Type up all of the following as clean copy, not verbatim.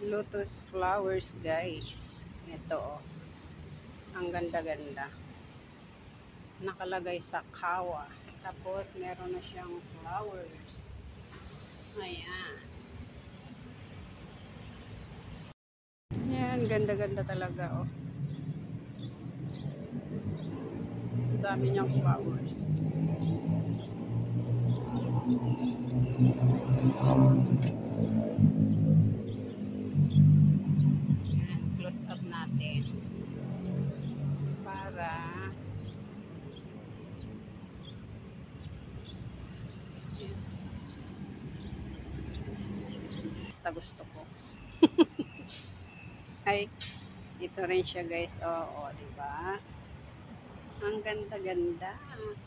Lotus flowers, guys. Ito, oh. Ang ganda-ganda. Nakalagay sa kawa. Tapos, meron na siyang flowers. Ayan. Ayan, ganda-ganda talaga, oh. Ang dami niyang flowers. Ayan, close up natin. Para basta gusto ko. Ay, ito rin siya, guys. Oo, diba? Ang ganda-ganda.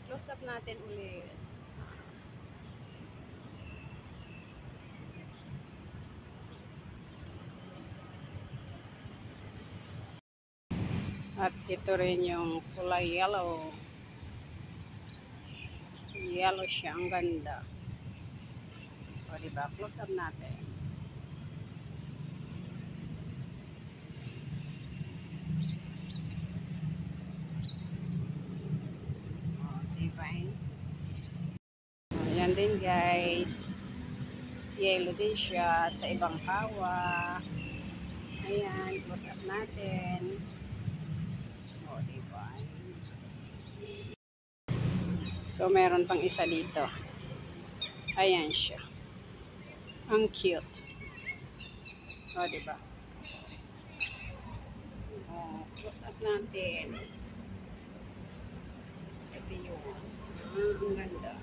Close up natin ulit. At ito rin yung kulay yellow. Yellow siya. Ang ganda. O, diba? Close up natin. O, diba? Ayan din, guys. Yellow din siya sa ibang kawa. Ayan. Close up natin. O, diba? So, meron pang isa dito. Ayan siya. Ang cute. O, diba? O, close up natin. Ito yun. Ang ganda.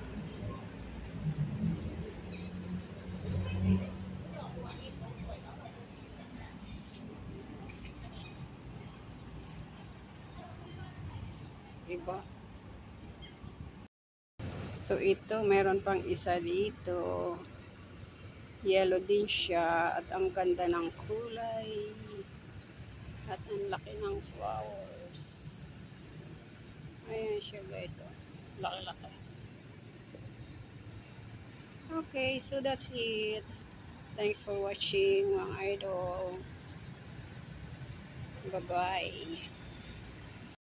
Diba? So, ito, meron pang isa dito. Yellow din siya. At ang ganda ng kulay. At ang laki ng flowers. Ayan siya, guys. Oh. Laki-laki. Okay, so that's it. Thanks for watching, mga idol. Bye-bye.